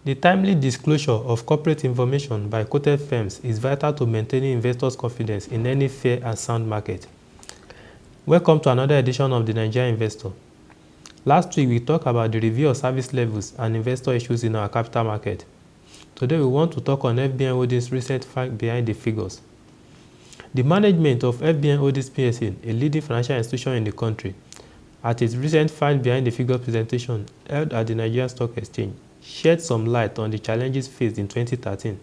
The timely disclosure of corporate information by quoted firms is vital to maintaining investors' confidence in any fair and sound market. Welcome to another edition of the Nigerian Investor. Last week, we talked about the review of service levels and investor issues in our capital market. Today, we want to talk on FBN Holdings' recent fact behind the figures. The management of FBN Holdings Plc, a leading financial institution in the country, at its recent fact behind the figures presentation held at the Nigerian Stock Exchange, shed some light on the challenges faced in 2013,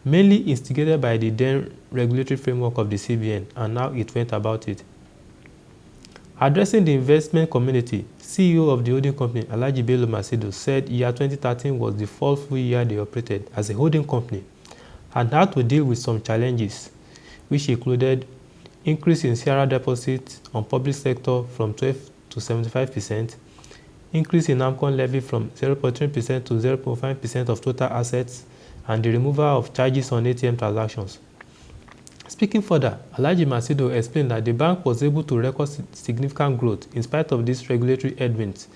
mainly instigated by the then regulatory framework of the CBN and how it went about it. Addressing the investment community, CEO of the holding company, Alhaji Bello Macedo, said year 2013 was the fourth full year they operated as a holding company and had to deal with some challenges, which included increase in CRR deposits on public sector from 12 to 75%, increase in AMCON levy from 0.3% to 0.5% of total assets, and the removal of charges on ATM transactions. Speaking further, Alhaji Macedo explained that the bank was able to record significant growth in spite of these regulatory headwinds,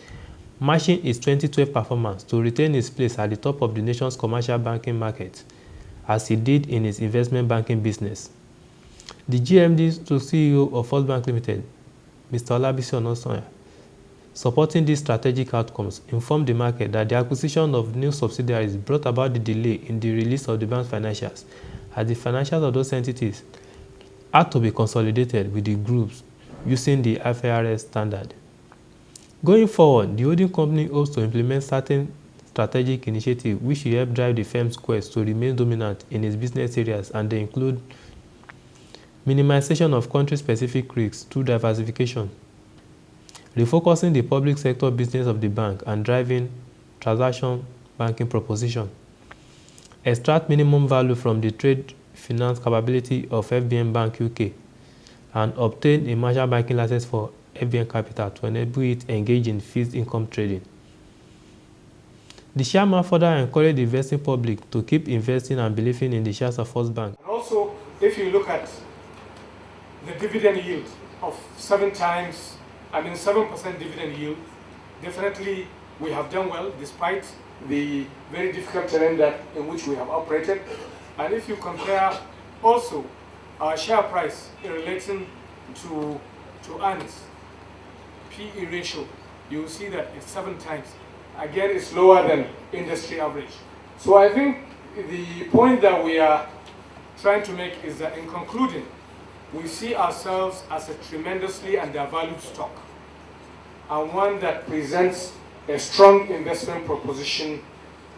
matching its 2012 performance to retain its place at the top of the nation's commercial banking market, as it did in its investment banking business. The GMD to CEO of First Bank Limited, Mr. Olabisi Onosanya, supporting these strategic outcomes, informed the market that the acquisition of new subsidiaries brought about the delay in the release of the bank's financials, as the financials of those entities had to be consolidated with the groups using the IFRS standard. Going forward, the holding company hopes to implement certain strategic initiatives which will help drive the firm's quest to remain dominant in its business areas, and they include minimization of country-specific risks through diversification, refocusing the public sector business of the bank and driving transaction banking proposition, extract minimum value from the trade finance capability of FBN Bank UK, and obtain a marginal banking license for FBN Capital to enable it engage in fixed income trading. The chairman further encouraged the investing public to keep investing and believing in the shares of First Bank. And also, if you look at the dividend yield of 7% dividend yield, definitely we have done well despite the very difficult terrain in which we have operated. And if you compare also our share price in relation to earnings, PE ratio, you will see that it's 7 times. Again, it's lower than industry average. So I think the point that we are trying to make is that in concluding, we see ourselves as a tremendously undervalued stock, and one that presents a strong investment proposition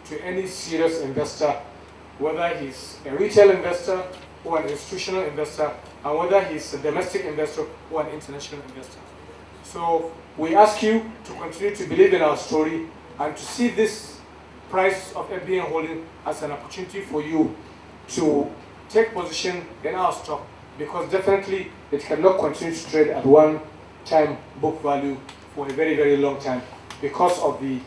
to any serious investor, whether he's a retail investor or an institutional investor, and whether he's a domestic investor or an international investor. So we ask you to continue to believe in our story and to see this price of FBN Holdings as an opportunity for you to take position in our stock, because definitely it cannot continue to trade at one-time book value for a very, very long time because of the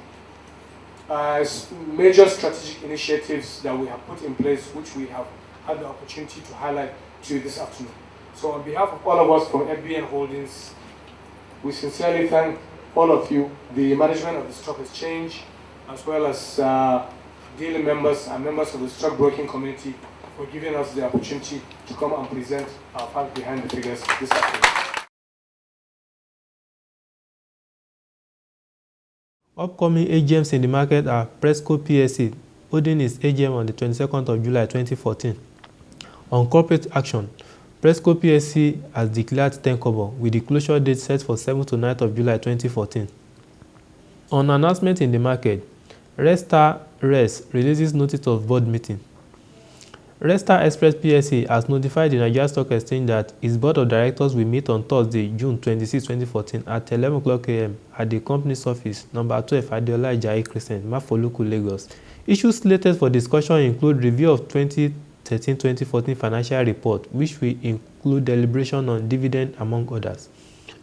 major strategic initiatives that we have put in place, which we have had the opportunity to highlight to you this afternoon. So on behalf of all of us from FBN Holdings, we sincerely thank all of you, the management of the Stock Exchange, as well as dealing members and members of the stockbroking community, for giving us the opportunity to come and present our fact behind the figures this afternoon. Upcoming AGMs in the market are Presco PLC, holding its AGM on the 22nd of July 2014. On corporate action, Presco PLC has declared 10 kobo with the closure date set for 7th to 9th of July 2014. On announcement in the market, Red Star Res releases notice of board meeting. Red Star Express PLC has notified the Nigerian Stock Exchange that its board of directors will meet on Thursday, June 26, 2014 at 11 a.m. at the company's office, number 12 Adeola Ajayi Crescent, Mafoluku, Lagos. Issues slated for discussion include review of 2013-2014 financial report, which will include deliberation on dividend, among others.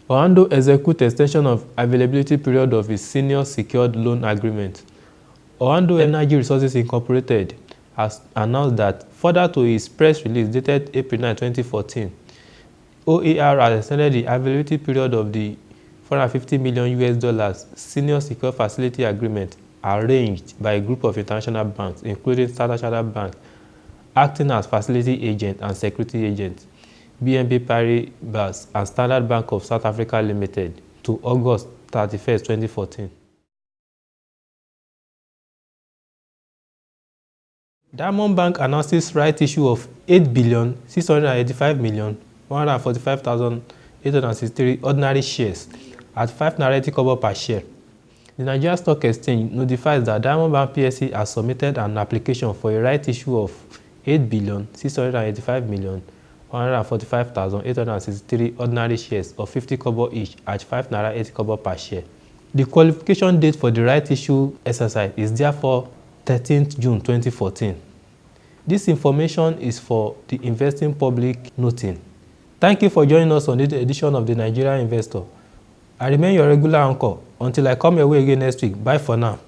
Orlando execute extension of availability period of its senior secured loan agreement. Orlando Energy Resources Incorporated has announced that, further to its press release dated April 9, 2014, OER has extended the availability period of the $450 million senior secured facility agreement arranged by a group of international banks, including Standard Chartered Bank, acting as facility agent and security agent, BNP Paribas and Standard Bank of South Africa Limited, to August 31, 2014. Diamond Bank announces right issue of 8,685,145,863 ordinary shares at 5 Naira kobo per share. The Nigerian Stock Exchange notifies that Diamond Bank PLC has submitted an application for a right issue of 8,685,145,863 ordinary shares of 50 kobo each at 5 Naira kobo per share. The qualification date for the right issue exercise is therefore 13th June 2014. This information is for the investing public noting. Thank you for joining us on this edition of the Nigerian Investor. I remain your regular anchor. Until I come your way again next week. Bye for now.